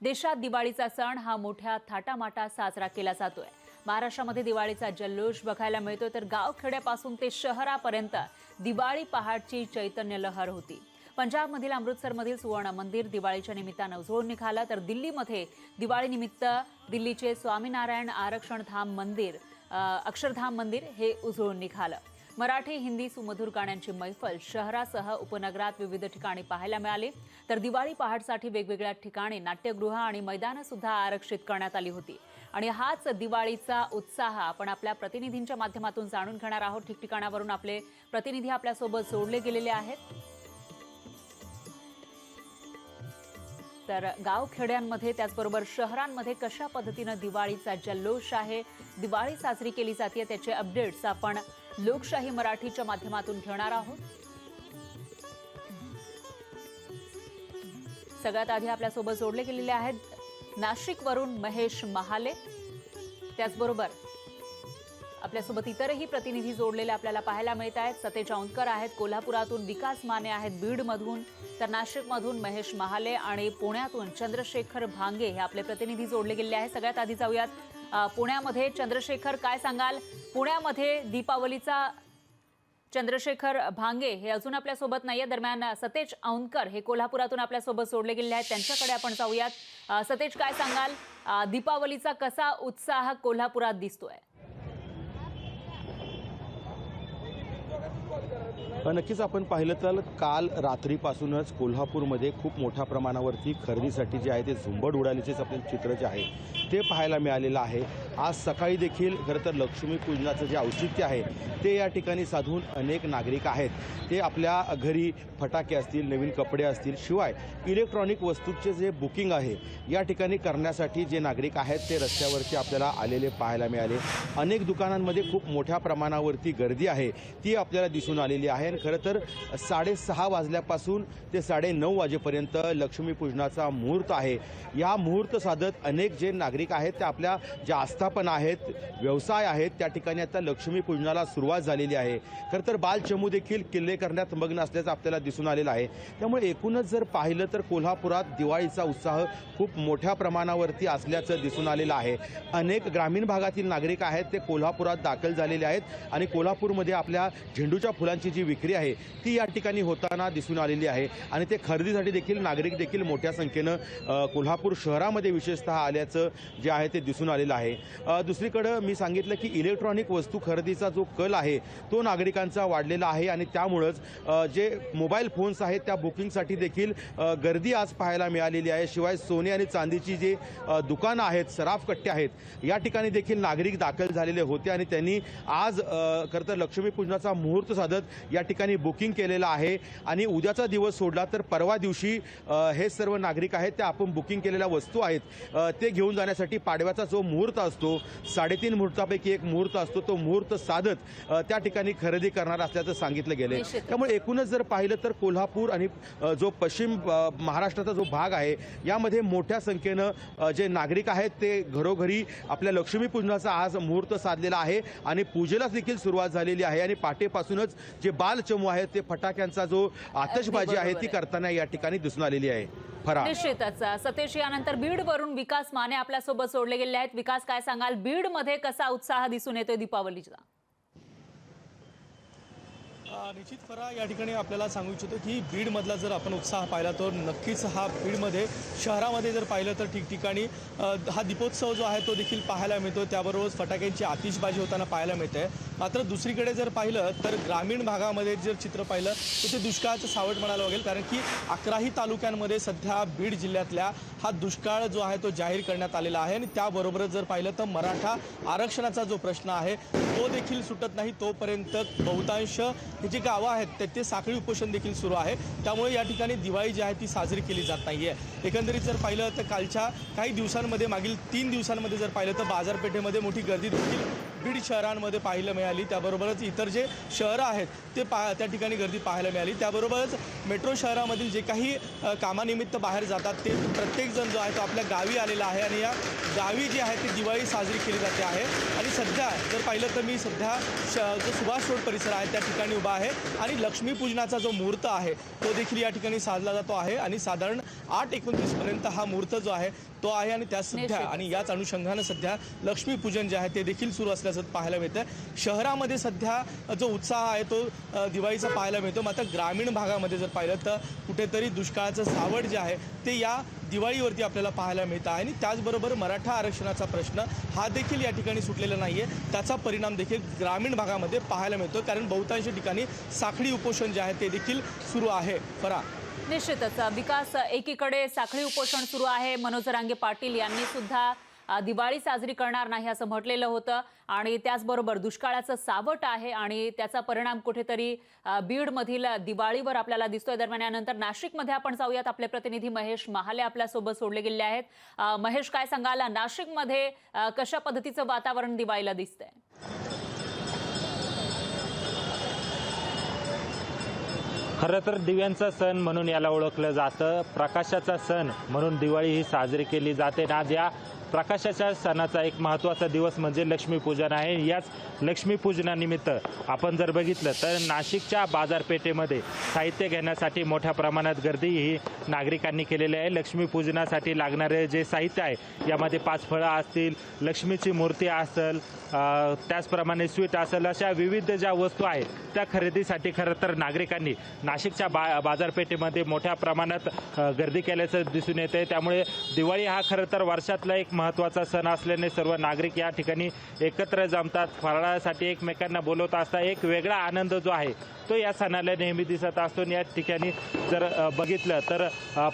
देशात दिवाळीचा सण हा मोठ्या थाटामाटात साजरा केला जातोय। महाराष्ट्रामध्ये दिवाळीचा जल्लोष बघायला मिळतोय, तर गावखेड्यापासून ते शहरापर्यंत दिवाळी पहाटची चैतन्य लहर होती। पंजाबमधील अमृतसरमधील सुवर्ण मंदिर दिवाळीच्या निमित्तानं उजळून निघालं, तर दिल्लीमध्ये दिवाळीनिमित्त दिल्लीचे स्वामीनारायण अक्षरधाम मंदिर हे उजळून निघालं। मराठी हिंदी सुमधुर गाण्यांची मैफल शहरासह उपनगरात विविध ठिकाणी पाहायला मिळाली, तर दिवाळी पहाटसाठी वेगवेगळ्या ठिकाणी नाट्यगृह आणि मैदानं सुद्धा आरक्षित करण्यात आली होती। आणि हाच दिवाळीचा उत्साह आपण आपल्या प्रतिनिधींच्या माध्यमातून जाणून घेणार आहोत। ठिकठिकाणावरून आपले प्रतिनिधी आपल्यासोबत जोडले गेलेले आहेत। तर गावखेड्यांमध्ये त्याचबरोबर शहरांमध्ये कशा पद्धतीने दिवाळीचा जल्लोष आहे, दिवाळी साजरी केली जाते, त्याचे अपडेट्स आपण लोकशाही मराठीच्या माध्यमातून घेणार आहोत। सगळ्यात आधी आपल्यासोबत जोडले गेलेले आहेत नाशिकवरून महेश महाले, त्याचबरोबर आपल्यासोबत इतरही प्रतिनिधी जोडलेले आपल्याला पाहायला मिळत आहेत। सतेज औंधकर आहेत, कोल्हापुरातून विकास माने आहेत, बीडमधून, तर नाशिकमधून महेश महाले आणि पुण्यातून चंद्रशेखर भांगे हे आपले प्रतिनिधी जोडले गेलेले आहेत। सगळ्यात आधी जाऊयात पुण्यामध्ये। चंद्रशेखर, काय सांगाल? पुण्यामध्ये दीपावलीचा चंद्रशेखर भांगे हे अजून आपल्यासोबत नाहीये, दरम्यान सतेज औंधकर हे कोल्हापुरातून आपल्यासोबत जोडले गेलेले आहेत, त्यांच्याकडे आपण जाऊयात। सतेज, काय सांगाल? दीपावलीचा कसा उत्साह कोल्हापुरात दिसतोय? नक्कीच आपण पाहिलं तर काल रात्रीपासूनच कोल्हापूरमध्ये खूप मोठ्या प्रमाणावरती खरेदीसाठी जे आहे ते झुंबड उडाल्याचेच आपल्याला चित्र जे आहे ते पाहायला मिळालेलं आहे। आज सकाळी देखील खरं तर लक्ष्मीपूजनाचं जे औचित्य आहे ते या ठिकाणी साधून अनेक नागरिक आहेत ते आपल्या घरी फटाके असतील, नवीन कपडे असतील, शिवाय इलेक्ट्रॉनिक वस्तूंचे जे बुकिंग आहे या ठिकाणी करण्यासाठी जे नागरिक आहेत ते रस्त्यावरती आपल्याला आलेले पाहायला मिळाले। अनेक दुकानांमध्ये खूप मोठ्या प्रमाणावरती गर्दी आहे ती आपल्याला दिसून आलेली आहे। खरं तर 6:30 वाजल्यापासून ते 9:30 वाजेपर्यंत लक्ष्मीपूजनाचा मुहूर्त आहे। या मुहूर्त साधत अनेक जे नागरिक आहेत ते आपल्या ज्या आस्थापना आहेत, व्यवसाय आहेत, त्या ठिकाणी आता लक्ष्मीपूजनाला सुरुवात झालेली आहे। खरं तर बालचमू देखील किल्ले करण्यात मग्न असल्याचं आपल्याला दिसून आलेलं आहे। त्यामुळे एकूणच जर पाहिलं तर कोल्हापुरात दिवाळीचा उत्साह खूप मोठ्या प्रमाणावरती असल्याचं दिसून आलेलं आहे। अनेक ग्रामीण भागातील नागरिक आहेत ते कोल्हापुरात दाखल झालेले आहेत आणि कोल्हापूरमध्ये आपल्या झेंडूच्या फुलांची जी विक्री आहे ती या ठिकाणी होताना दिसून आलेली आहे आणि ते खरेदीसाठी देखील नागरिक देखील मोठ्या संख्येनं कोल्हापूर शहरामध्ये विशेषतः आल्याचं जे आहे ते दिसून आलेलं आहे। दुसरीकडे मी सांगितलं की इलेक्ट्रॉनिक वस्तू खरेदीचा जो कल आहे तो नागरिकांचा वाढलेला आहे आणि त्यामुळेच जे मोबाईल फोन्स आहेत त्या बुकिंगसाठी देखील गर्दी आज पाहायला मिळालेली आहे। शिवाय सोने आणि चांदीची जे दुकानं आहेत, सराफकट्टे आहेत, या ठिकाणी देखील नागरिक दाखल झालेले होते आणि त्यांनी आज खरं तर लक्ष्मीपूजनाचा मुहूर्त साधत या ठिकाणी बुकिंग केलेलं आहे आणि उद्याचा दिवस सोडला तर परवा दिवशी हे सर्व नागरिक आहेत ते आपण बुकिंग केलेल्या वस्तू आहेत ते घेऊन जाण्यासाठी पाडव्याचा जो मुहूर्त असतो, 3.5 मुहूर्तापैकी एक मुहूर्त असतो, तो मुहूर्त साधत त्या ठिकाणी खरेदी करणार असल्याचं सांगितलं गेले। त्यामुळे एकूणच जर पाहिलं तर कोल्हापूर आणि जो पश्चिम महाराष्ट्राचा जो भाग आहे यामध्ये मोठ्या संख्येनं जे नागरिक आहेत ते घरोघरी आपल्या लक्ष्मीपूजनाचा आज मुहूर्त साधलेला आहे आणि पूजेला देखील सुरुवात झालेली आहे आणि पाटेपासूनच जे बालचमू आहेत ते फटाक्यांचा जो आतषबाजी आहे ती करताना या ठिकाणी दिसून आलेली आहे। निश्चितच सतेज, यानंतर बीडवरून विकास माने आपल्यासोबत जोडले गेले आहेत। विकास, काय सांगाल? बीडमध्ये कसा उत्साह दिसून येतोय दीपावलीचा? निश्चित फरा, या ठिकाणी आपल्याला सांगू इच्छितो की बीडमधला जर आपण उत्साह पाहिला तर नक्कीच हा बीडमध्ये शहरामध्ये जर पाहिलं तर ठिकठिकाणी हा दीपोत्सव जो आहे तो देखील पाहायला मिळतो, त्याबरोबर फटाक्यांची आतिषबाजी होताना पाहायला मिळते। मात्र दुसरीकडे जर पाहिलं तर ग्रामीण भागामध्ये जर चित्र पाहिलं तर ते दुष्काळाचं सावट म्हणायला लागेल, कारण की 11ही तालुक्यांमध्ये सध्या बीड जिल्ह्यातल्या हा दुष्काळ जो आहे तो जाहीर करण्यात आलेला आहे आणि त्याबरोबरच जर पाहिलं तर मराठा आरक्षणाचा जो प्रश्न आहे तो देखील सुटत नाही, तोपर्यंत बहुतांश हे जी गावं आहेत ते साखळी उपोषण देखील सुरू आहे। त्यामुळे या ठिकाणी दिवाळी जी आहे ती साजरी केली जात नाही आहे। एकंदरीत जर पाहिलं तर कालच्या काही दिवसांमध्ये, मागील 3 दिवसांमध्ये जर पाहिलं तर बाजारपेठेमध्ये मोठी गर्दी देखील बीड शहरांमध्ये पाहायला मिळाली। त्याबरोबरच इतर जे शहरं आहेत ते त्या ठिकाणी गर्दी पाहायला मिळाली। त्याबरोबरच मेट्रो शहरामधील जे काही कामानिमित्त बाहेर जातात ते प्रत्येकजण जो आहे तो आपल्या गावी आलेला आहे आणि या गावी जी आहे ती दिवाळी साजरी केली जाते आहे। आणि सध्या जर पाहिलं तर मी सध्या जो सुभाष रोड परिसर आहे त्या ठिकाणी उभा आहे आणि लक्ष्मीपूजनाचा जो मुहूर्त आहे तो देखील या ठिकाणी साधला जातो आहे आणि साधारण 8:29 पर्यंत हा मुहूर्त जो आहे तो आहे आणि त्या सध्या आणि याच अनुषंगाने सध्या लक्ष्मीपूजन जे आहे ते देखील सुरू असल्याचं पाहायला मिळतं। शहरामध्ये सध्या जो उत्साह आहे तो दिवाळीचा पाहायला मिळतो, मात्र ग्रामीण भागामध्ये जर पाहिलं तर कुठेतरी दुष्काळाचं सावट जे आहे ते या दिवाळीवरती आपल्याला पाहायला मिळतं आहे। आणि त्याचबरोबर मराठा आरक्षणाचा प्रश्न हा देखील या ठिकाणी सुटलेला नाही आहे, त्याचा परिणाम देखील ग्रामीण भागामध्ये पाहायला मिळतो, कारण बहुतांश ठिकाणी साखळी उपोषण जे आहे ते देखील सुरू आहे। फरा निश्चितच विकास, एकीकडे साखळी उपोषण सुरू आहे। मनोज रांगे पाटील यांनी सुद्धा दिवाळी साजरी करणार नाही असं म्हटलेलं होतं आणि त्याचबरोबर दुष्काळाचं सावट आहे आणि त्याचा परिणाम कुठेतरी बीडमधील दिवाळीवर आपल्याला दिसतोय। दरम्यान यानंतर नाशिकमध्ये आपण जाऊयात, आपले प्रतिनिधी महेश महाले आपल्यासोबत सोडले गेले आहेत। महेश, काय सांगाल, नाशिकमध्ये कशा पद्धतीचं वातावरण दिवाळीला दिसतंय? खरं तर दिव्यांचा सण म्हणून याला ओळखलं जातं, प्रकाशाचा सण म्हणून दिवाळी ही साजरी केली जाते ना। या प्रकाशाच्या सणाचा एक महत्त्वाचा दिवस म्हणजे लक्ष्मीपूजन आहे। याच लक्ष्मीपूजनानिमित्त आपण जर बघितलं तर नाशिकच्या बाजारपेठेमध्ये साहित्य घेण्यासाठी मोठ्या प्रमाणात गर्दी ही नागरिकांनी केलेली आहे। लक्ष्मीपूजनासाठी लागणारे जे साहित्य आहे यामध्ये 5 फळं असतील, लक्ष्मीची मूर्ती असेल, त्याचप्रमाणे स्वीट असेल, अशा विविध ज्या वस्तू आहेत त्या खरेदीसाठी खरं तर नागरिकांनी नाशिकच्या बाजारपेठेमध्ये मोठ्या प्रमाणात गर्दी केल्याचं दिसून येते। त्यामुळे दिवाळी हा खरं तर वर्षातला एक महत्त्वाचा सण असल्याने सर्व नागरिक या ठिकाणी एकत्र जमतात, फराळासाठी एकमेकांना बोलवत असतात। एक वेगळा आनंद जो आहे तो या सणाला नेहमी दिसत असतो। या ठिकाणी जर बघितलं तर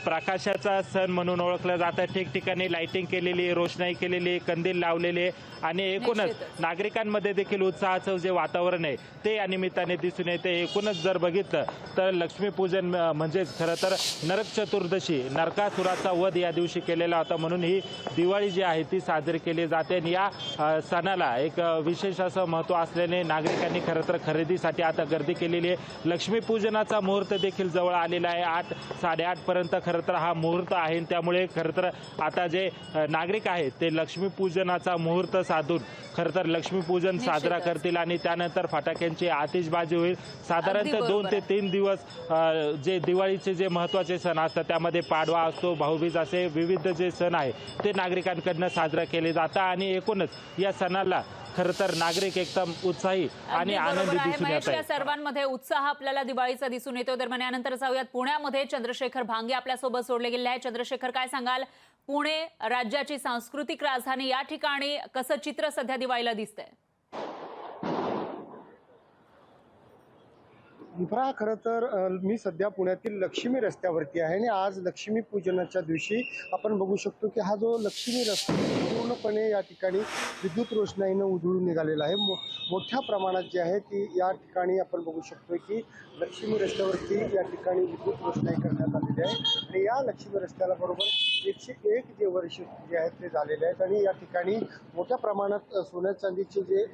प्रकाशाचा सण म्हणून ओळखलं जातं, ठिकठिकाणी लाइटिंग केलेली, रोषणाई केलेली, कंदील लावलेले आणि एकूणच नागरिकांमध्ये देखील उत्साहाचं जे वातावरण आहे ते या निमित्ताने दिसून येते। एकूणच जर बघितलं तर लक्ष्मीपूजन म्हणजे खरं तर नरक चतुर्दशी, नरकासुराचा वध या दिवशी केलेला होता, म्हणून ही दिवाळी जी आहे ती साजरी केली जाते। आणि या सणाला एक विशेष असं महत्त्व असल्याने नागरिकांनी खरं तर खरेदीसाठी आता गर्दी केलेली आहे। लक्ष्मीपूजनाचा मुहूर्त देखील जवळ आलेला आहे, 8, 8:30 पर्यंत खरं तर हा मुहूर्त आहे। त्यामुळे खरं तर आता जे नागरिक आहेत ते लक्ष्मीपूजनाचा मुहूर्त साधून खरं तर लक्ष्मीपूजन साजरा करतील आणि त्यानंतर फटाक्यांची आतिषबाजी होईल। साधारणतः 2 ते 3 दिवस जे दिवाळीचे जे महत्त्वाचे सण असतात त्यामध्ये पाडवा असतो, भाऊबीज असे विविध जे सण आहे ते नागरिकांकडनं साजरा केले जातात आणि एकूणच या सणाला खरं तर नागरिक एकदम उत्साही आणि आनंदी दिसून येत आहेत। सर्वांमध्ये उत्साह आपल्याला दिवाळीचा दिसून येतो। दरम्यान यानंतर जाऊयात पुण्यामध्ये, चंद्रशेखर भांगे आपल्यासोबत जोडले गेले आहेत। चंद्रशेखर, काय सांगाल, पुणे राज्याची सांस्कृतिक राजधानी, या ठिकाणी कसं चित्र सध्या दिवाळीला दिसतंय? खरं तर मी सध्या पुण्यातील लक्ष्मी रस्त्यावरती आहे आणि आज लक्ष्मी पूजनाच्या दिवशी आपण बघू शकतो की हा जो लक्ष्मी रस्ता पूर्णपणे या ठिकाणी विद्युत रोषणाईनं उधळून निघालेला आहे। मोठ्या प्रमाणात जे आहे ती या ठिकाणी आपण बघू शकतो की लक्ष्मी रस्त्यावरती या ठिकाणी विद्युत रोषणाई करण्यात आलेली आहे आणि या लक्ष्मी रस्त्याला बरोबर 101 जे वर्ष जे आहेत ते झालेले आहेत आणि या ठिकाणी मोठ्या प्रमाणात सोन्या चांदीचे जे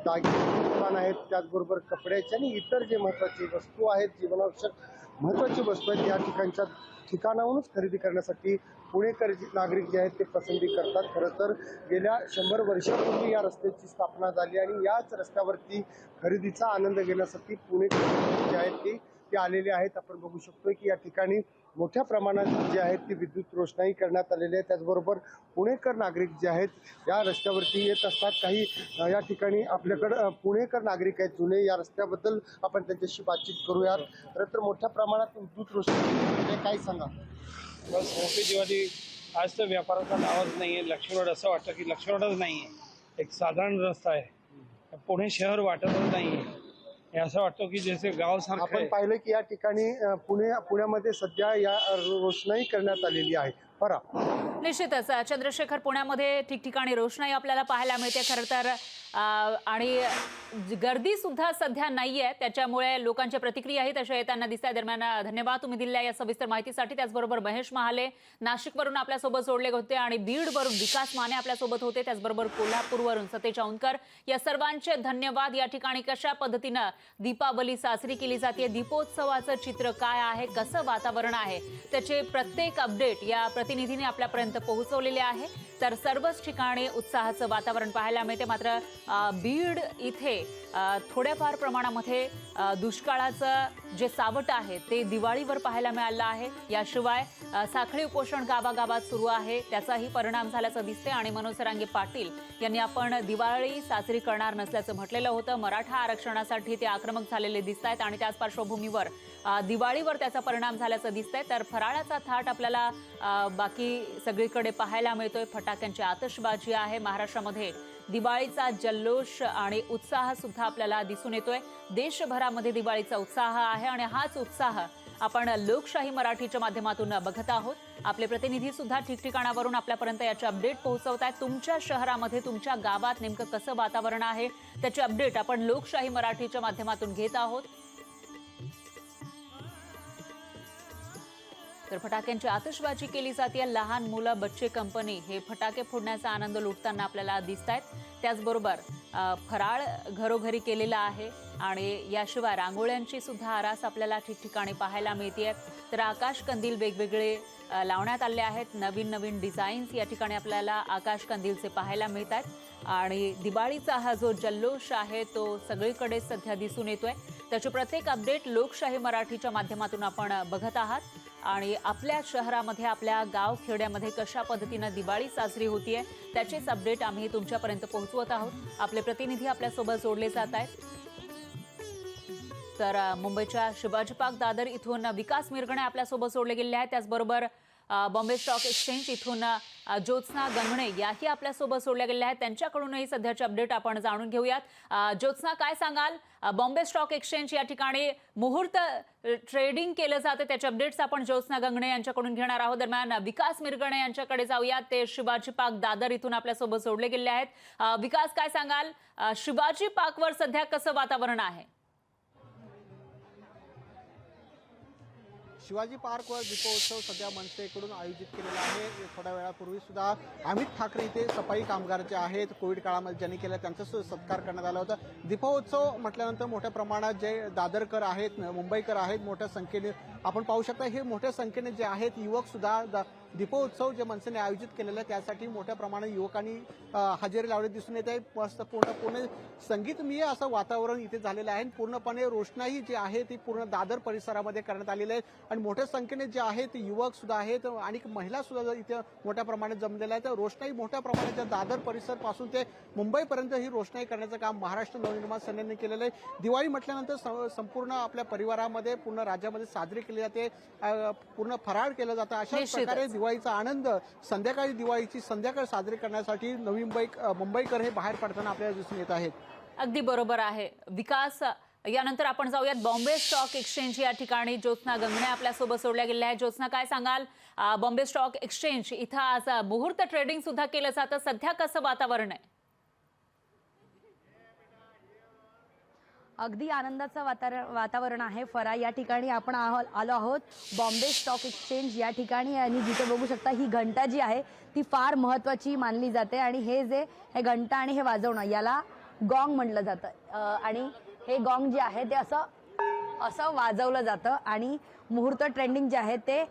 दागिने दुकान आहेत, त्याचबरोबर कपड्याचे आणि इतर जे महत्त्वाची वस्तू आहेत, जीवनावश्यक महत्त्वाची वस्तू आहेत, या ठिकाणाहूनच खरेदी करण्यासाठी पुणेकर नागरिक जे आहेत ते पसंती करतात। खरं तर गेल्या 100 वर्षापूर्वी या रस्त्याची स्थापना झाली आणि याच रस्त्यावरती खरेदीचा आनंद घेण्यासाठी पुणेकर जे आहेत ते आलेले आहेत। आपण बघू शकतो की या ठिकाणी मोठ्या प्रमाणात जे आहेत ती विद्युत रोषणाई करण्यात आलेली आहे। त्याचबरोबर पुणेकर नागरिक जे आहेत या रस्त्यावरती येत असतात। काही या ठिकाणी आपल्याकडं पुणेकर नागरिक आहेत जुने, या रस्त्याबद्दल आपण त्यांच्याशी बातचीत करूयात। खरं तर मोठ्या प्रमाणात विद्युत रोषणाई, काय सांगा? बस हॅपी दिवाळी। आज तर व्यापाराचा नावच नाही आहे। लक्ष्मी रोड असं वाटतं की लक्ष्मी रोडच नाही आहे, एक साधारण रस्ता आहे, पुणे शहर वाटतच नाही आहे, असं वाटतं की जसे गाव सारखं। आपण पाहिलं की या ठिकाणी पुण्यामध्ये सध्या या रोषणाई करण्यात आलेली आहे। फरा. निश्चितच चंद्रशेखर, पुण्यामध्ये ठिकठिकाणी रोषणाई आपल्याला पाहायला मिळते खरं तर, आणि गर्दी सुद्धा सध्या नाहीये, त्याच्यामुळे लोकांच्या प्रतिक्रियाही तशा येताना दिसतात. दरम्यान धन्यवाद तुम्ही दिलेल्या या सविस्तर माहितीसाठी. त्याचबरोबर महेश महाले नाशिकवरून आपल्यासोबत जोडले होते आणि बीडवरून विकास माने आपल्यासोबत होते, त्याचबरोबर कोल्हापूरवरून सतेज औंधकर. या सर्वांचे धन्यवाद. या ठिकाणी कशा पद्धतीनं दीपावली साजरी केली जाते, दीपोत्सवाचं चित्र काय आहे, कसं वातावरण आहे, त्याचे प्रत्येक अपडेट या प्रतिनिधीने आपल्यापर्यंत पोहोचवलेले आहे. तर सर्वच ठिकाणी उत्साहाचं वातावरण पाहायला मिळते. मात्र बीड इथे थोड्याफार प्रमाणामध्ये दुष्काळाचं जे सावट आहे ते दिवाळीवर पाहायला मिळालं आहे. याशिवाय साखळी उपोषण गावागावात सुरू आहे, त्याचाही परिणाम झाल्याचं दिसते. आणि मनोज जरांगे पाटील यांनी आपण दिवाळी साजरी करणार नसल्याचं म्हटलेलं होतं. मराठा आरक्षणासाठी ते आक्रमक झालेले दिसत आहेत आणि त्याच पार्श्वभूमीवर दिवाळीवर त्याचा परिणाम झाल्याचं दिसतंय. तर फराळाचा थाट आपल्याला बाकी सगळीकडे पाहायला मिळतोय. फटाक्यांची आतषबाजी आहे. महाराष्ट्रामध्ये दिवाळीचा जल्लोष आणि उत्साह सुद्धा आपल्याला दिसून येतोय. देशभरामध्ये दिवाळीचा उत्साह आहे आणि हाच उत्साह आपण लोकशाही मराठीच्या माध्यमातून बघत आहोत. आपले प्रतिनिधी सुद्धा ठिकठिकाणावरून आपल्यापर्यंत याचे अपडेट पोहोचवत आहेत. तुमच्या शहरामध्ये, तुमच्या गावात नेमकं कसं वातावरण आहे त्याचे अपडेट आपण लोकशाही मराठीच्या माध्यमातून घेत आहोत. तर फटाक्यांची आतषबाजी केली जाते. लहान मुलं, बच्चे कंपनी हे फटाके फोडण्याचा आनंद लुटताना आपल्याला दिसत आहेत. त्याचबरोबर फराळ घरोघरी केलेला आहे आणि याशिवाय रांगोळ्यांची सुद्धा आरास आपल्याला ठिकठिकाणी पाहायला मिळते. तर आकाश कंदील वेगवेगळे लावण्यात आले आहेत. नवीन नवीन डिझाईन्स या ठिकाणी आपल्याला आकाश कंदीलचे पाहायला मिळत आहेत आणि दिवाळीचा हा जो जल्लोष आहे तो सगळीकडे सध्या दिसून येतोय. त्याचे प्रत्येक अपडेट लोकशाही मराठीच्या माध्यमातून आपण बघत आहात आणि आपल्या शहरामध्ये, आपल्या गाव खेड्यामध्ये कशा पद्धतीनं दिवाळी साजरी होतीये त्याचेच अपडेट आम्ही तुमच्यापर्यंत पोहोचवत आहोत. आपले प्रतिनिधी आपल्यासोबत जोडले जात आहेत. तर मुंबईच्या शिवाजी पार्क दादर इथून विकास मिरगणे आपल्यासोबत जोडले गेले आहेत. त्याचबरोबर बॉम्बे स्टॉक एक्सचेंज इथून ज्योत्स्ना गंगणे याही आपल्यासोबत जोडल्या गेल्या आहेत. त्यांच्याकडूनही सध्याचे अपडेट आपण जाणून घेऊयात. ज्योत्स्ना, काय सांगाल? बॉम्बे स्टॉक एक्सचेंज या ठिकाणी मुहूर्त ट्रेडिंग केलं जातं, त्याचे अपडेट्स आपण ज्योत्स्ना गंगणे यांच्याकडून घेणार आहोत. दरम्यान विकास मिरगणे यांच्याकडे जाऊयात. ते शिवाजी पार्क दादर इथून आपल्यासोबत जोडले गेले आहेत. विकास, काय सांगाल? शिवाजी पार्कवर सध्या कसं वातावरण आहे? शिवाजी पार्कवर दीपोत्सव सध्या मनसेकडून आयोजित केलेला आहे. थोड्या वेळापूर्वी सुद्धा अमित ठाकरे इथे सफाई कामगार जे आहेत, कोविड काळामध्ये ज्यांनी केलं त्यांचा सुद्धा सत्कार करण्यात आला होता. दीपोत्सव म्हटल्यानंतर मोठ्या प्रमाणात जे दादरकर आहेत, मुंबईकर आहेत, मोठ्या संख्येने आपण पाहू शकता. हे मोठ्या संख्येने जे आहेत युवक सुद्धा दीपोत्सव जे मनसेने आयोजित केलेलं आहे त्यासाठी मोठ्या प्रमाणात युवकांनी हजेरी लावली दिसून येत आहे. मस्त पूर्णपणे संगीतमय असं वातावरण इथे झालेलं आहे. पूर्णपणे रोषणाई जी आहे ती पूर्ण दादर परिसरामध्ये करण्यात आलेली आहे आणि मोठ्या संख्येने जे आहेत युवक सुद्धा आहेत आणि महिला सुद्धा इथे मोठ्या प्रमाणात जमलेल्या आहेत. रोषणाई मोठ्या प्रमाणात दादर परिसर पासून ते मुंबईपर्यंत ही रोषणाई करण्याचं काम महाराष्ट्र नवनिर्माण सेनेने केलेलं आहे. दिवाळी म्हटल्यानंतर संपूर्ण आपल्या परिवारामध्ये, पूर्ण राज्यामध्ये साजरी केली जाते. पूर्ण फराळ केलं जातं. अशाच प्रकारे दिवाळीचा आनंद दिवाळीची संध्याकाळ साजरी करण्यासाठी नवी मुंबईकर हे बाहेर पडताना आपल्याला दिसून येत आहेत. अगदी बरोबर आहे विकास. यानंतर आपण जाऊयात बॉम्बे स्टॉक एक्सचेंज या ठिकाणी. ज्योत्स्ना गंगणे आपल्यासोबत जोडल्या गेल्या आहेत. ज्योत्स्ना, काय सांगाल? बॉम्बे स्टॉक एक्सचेंज इथं आज मुहूर्त ट्रेडिंग सुद्धा केलं जातं. सध्या कसं वातावरण आहे? अगदी आनंदाचं वातावरण आहे. फरा या ठिकाणी आपण आलो आहोत बॉम्बे स्टॉक एक्सचेंज या ठिकाणी आणि जिथे बघू शकता ही घंटा जी आहे ती फार महत्त्वाची मानली जाते आणि हे घंटा आणि हे वाजवणं याला गॉंग म्हटलं जातं आणि हे गॉंग जे आहे ते असं वाजवलं जातं आणि मुहूर्त ट्रेंडिंग जे आहे ते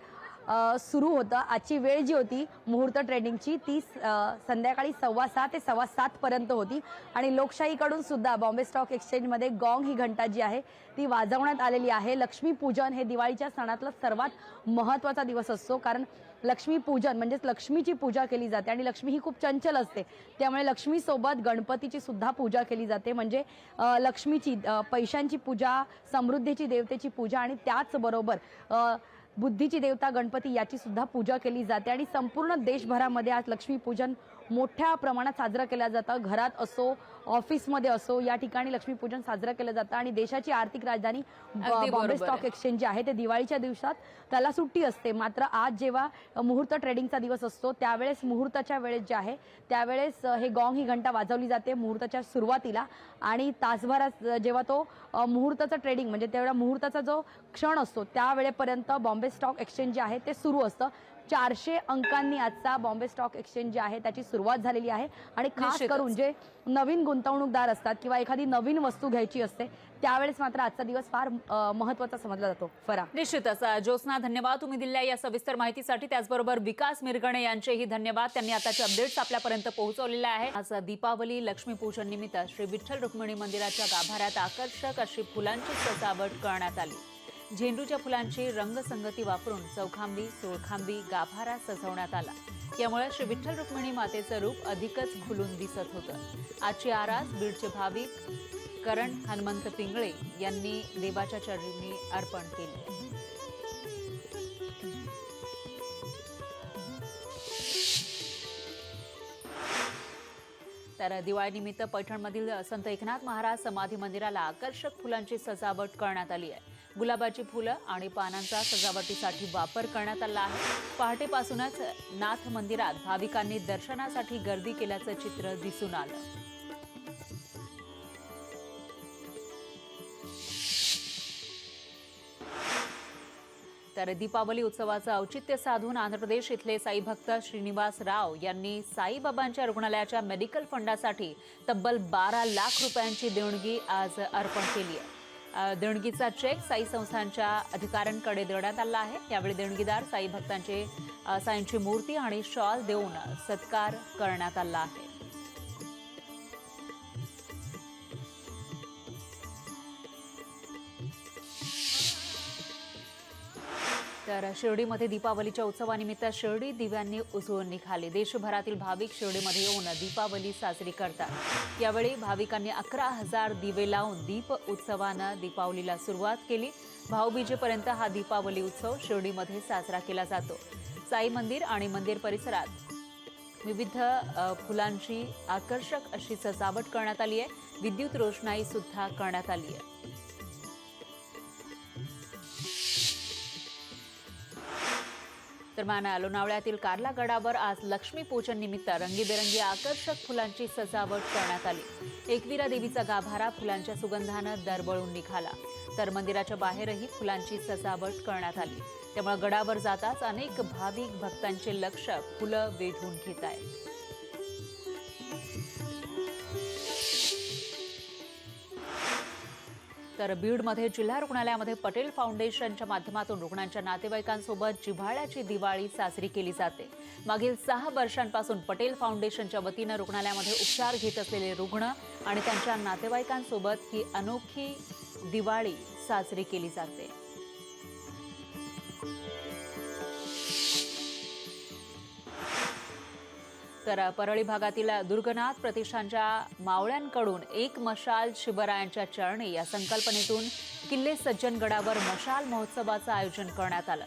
सुरू होतं. आजची वेळ जी होती मुहूर्त ट्रेडिंगची ती संध्याकाळी 6:15 ते 7:15 पर्यंत होती आणि लोकशाहीकडून सुद्धा बॉम्बे स्टॉक एक्सचेंजमध्ये गॉंग ही घंटा जी आहे ती वाजवण्यात आलेली आहे. लक्ष्मीपूजन हे दिवाळीच्या सणातला सर्वात महत्त्वाचा दिवस असतो कारण लक्ष्मीपूजन म्हणजेच लक्ष्मीची पूजा केली जाते आणि लक्ष्मी ही खूप चंचल असते. त्यामुळे लक्ष्मीसोबत गणपतीची सुद्धा पूजा केली जाते. म्हणजे लक्ष्मीची, पैशांची पूजा, समृद्धीची, देवतेची पूजा आणि त्याचबरोबर बुद्धीची देवता गणपती याची सुद्धा पूजा केली जाते आणि संपूर्ण देशभरामध्ये आज लक्ष्मीपूजन मोठ्या प्रमाणात साजरं केलं जातं. घरात असो, ऑफिसमध्ये असो, या ठिकाणी लक्ष्मीपूजन साजरं केलं जातं आणि देशाची आर्थिक राजधानी बॉम्बे बरोबर स्टॉक आहे. एक्सचेंज जे आहे ते दिवाळीच्या दिवसात त्याला सुट्टी असते. मात्र आज जेव्हा मुहूर्त ट्रेडिंगचा दिवस असतो त्यावेळेस मुहूर्ताच्या वेळेस जे आहे त्यावेळेस हे गॉंग ही घंटा वाजवली जाते मुहूर्ताच्या सुरुवातीला आणि तासभरात जेव्हा तो मुहूर्ताचा ट्रेडिंग म्हणजे तेवढा मुहूर्ताचा जो क्षण असतो त्यावेळेपर्यंत बॉम्बे स्टॉक एक्सचेंज जे आहे ते सुरू असतं. 400 अंकांनी आजचा बॉम्बे स्टॉक एक्सचेंज जे आहे त्याची सुरुवात झालेली आहे आणि खास निश्चितच. करून जे नवीन गुंतवणूकदार असतात किंवा एखादी नवीन वस्तू घ्यायची असते त्यावेळेस मात्र आजचा दिवस फार महत्त्वाचा समजला जातो. फरा निश्चितच ज्योत्स्ना, धन्यवाद तुम्ही दिलेल्या या सविस्तर माहितीसाठी. त्याचबरोबर विकास मिरगणे यांचेही धन्यवाद, त्यांनी आताचे अपडेट्स आपल्यापर्यंत पोहोचवलेले आहे. आज दीपावली लक्ष्मीपूजन निमित्त श्री विठ्ठल रुक्मिणी मंदिराच्या गाभाऱ्यात आकर्षक अशी फुलांची सजावट करण्यात आली. झेंडूच्या फुलांची रंगसंगती वापरून चौखांबी, सोळखांबी गाभारा सजवण्यात आला. यामुळे श्री विठ्ठल रुक्मिणी मातेचं रूप अधिकच खुलून दिसत होतं. आजची आरास बीडचे भाविक करण हनुमंत पिंगळे यांनी देवाच्या चरणी अर्पण केली. तर दिवाळीनिमित्त पैठणमधील संत एकनाथ महाराज समाधी मंदिराला आकर्षक फुलांची सजावट करण्यात आली आहे. गुलाबाची फुलं आणि पानांचा सजावटीसाठी वापर करण्यात आला आहे. पहाटेपासूनच नाथ मंदिरात भाविकांनी दर्शनासाठी गर्दी केल्याचं चित्र दिसून आलं. तर दीपावली उत्सवाचं औचित्य साधून आंध्र प्रदेश इथले साई भक्त श्रीनिवास राव यांनी साईबाबांच्या रुग्णालयाच्या मेडिकल फंडासाठी तब्बल 12 लाख रुपयांची देणगी आज अर्पण केली आहे. देणगीचा चेक साई संस्थांच्या अधिकाऱ्यांकडे देण्यात आला आहे. यावेळी देणगीदार साई भक्तांचे साईंची मूर्ती आणि शॉल देऊन सत्कार करण्यात आला आहे. तर शिर्डीमध्ये दीपावलीच्या उत्सवानिमित्त शिर्डी दिव्यांनी उजळून निघाली. देशभरातील भाविक शिर्डीमध्ये येऊन दीपावली साजरी करतात. यावेळी भाविकांनी 11,000 दिवे लावून दीप उत्सवानं दीपावलीला सुरुवात केली. भाऊबीजेपर्यंत हा दीपावली उत्सव शिर्डीमध्ये साजरा केला जातो. साई मंदिर आणि मंदिर परिसरात विविध फुलांची आकर्षक अशी सजावट करण्यात आली आहे. विद्युत रोषणाई सुद्धा करण्यात आली आहे. दरम्यान लोणावळ्यातील कार्ला गडावर आज लक्ष्मीपूजन निमित्त रंगीबेरंगी आकर्षक फुलांची सजावट करण्यात आली. एकविरा देवीचा गाभारा फुलांच्या सुगंधानं दरवळून निघाला. तर मंदिराच्या बाहेरही फुलांची सजावट करण्यात आली. त्यामुळे गडावर जाताच अनेक भाविक भक्तांचे लक्ष फुलं वेधून घेत आहेत. तर बीडमध्ये जिल्हा रुग्णालयामध्ये पटेल फाउंडेशनच्या माध्यमातून रुग्णांच्या नातेवाईकांसोबत जिव्हाळ्याची दिवाळी साजरी केली जाते. मागील 6 वर्षांपासून पटेल फाउंडेशनच्या वतीनं रुग्णालयामध्ये उपचार घेत असलेले रुग्ण आणि त्यांच्या नातेवाईकांसोबत ही अनोखी दिवाळी साजरी केली जाते. तर परळी भागातील दुर्गनाथ प्रतिष्ठानच्या मावळ्यांकडून एक मशाल शिवरायांच्या चरणी या संकल्पनेतून किल्ले सज्जनगडावर मशाल महोत्सवाचं आयोजन करण्यात आलं.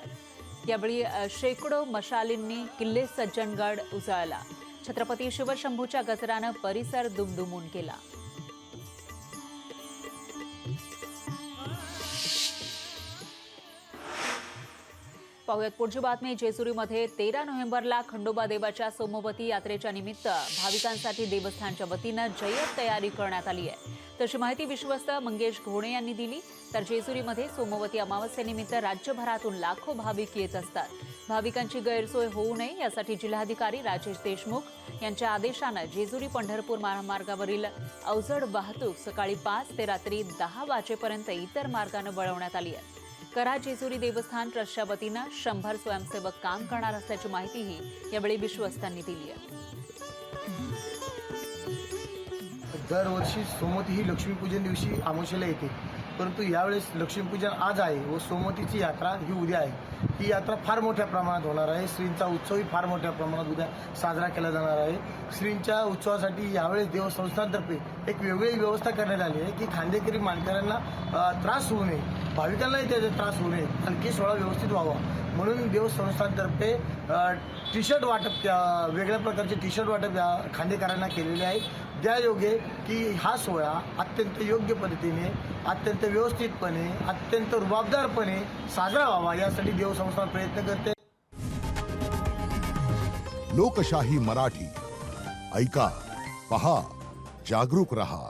यावेळी शेकडो मशालींनी किल्ले सज्जनगड उजळला. छत्रपती शिवशंभूच्या गजरानं परिसर दुमदुमून गेला. पाहुयात पुढची बातमी. जेजुरीमध्ये 13 नोव्हेंबरला खंडोबा देवाच्या सोमवती यात्रेच्या निमित्त भाविकांसाठी देवस्थानच्या वतीनं जय्यत तयारी करण्यात आली आहे. तशी माहिती विश्वस्त मंगेश घोणे यांनी दिली. तर जेजुरीमध्ये सोमवती अमावस्येनिमित्त राज्यभरातून लाखो भाविक येत असतात. भाविकांची गैरसोय होऊ नये यासाठी जिल्हाधिकारी राजेश देशमुख यांच्या आदेशानं जेजुरी पंढरपूर महामार्गावरील अवजड वाहतूक सकाळी 5 ते रात्री 10 वाजेपर्यंत इतर मार्गानं वळवण्यात आली आहे. करा जेजुरी देवस्थान ट्रस्टच्या वतीनं 100 स्वयंसेवक काम करणार असल्याची माहितीही यावेळी विश्वस्तांनी दिली आहे. दरवर्षी सोमवती ही लक्ष्मीपूजन दिवशी अमावस्येला येते, परंतु यावेळेस लक्ष्मीपूजन आज आहे व सोमवतीची यात्रा ही उद्या आहे. ही यात्रा फार मोठ्या प्रमाणात होणार आहे. श्रींचा उत्सवही फार मोठ्या प्रमाणात उद्या साजरा केला जाणार आहे. श्रींच्या उत्सवासाठी यावेळेस देवस्थानतर्फे एक वेगळी व्यवस्था करण्यात आली आहे की खांदेकरी मानकऱ्यांना त्रास होऊ नये, भाविकांनाही त्याचा त्रास होऊ नये, आणखी सोहळा व्यवस्थित व्हावा म्हणून देवस्थानतर्फे टी शर्ट वाटप, वेगळ्या प्रकारचे टी शर्ट वाटप या खांदेकरांना केलेले आहे. त्यायोगे की हा सोहळा अत्यंत योग्य पद्धतीने, अत्यंत व्यवस्थितपणे, अत्यंत रुबाबदारपणे साजरा व्हावा यासाठी देवस्थान प्रयत्न करते. लोकशाही मराठी ऐका, पहा, जागरूक रहा.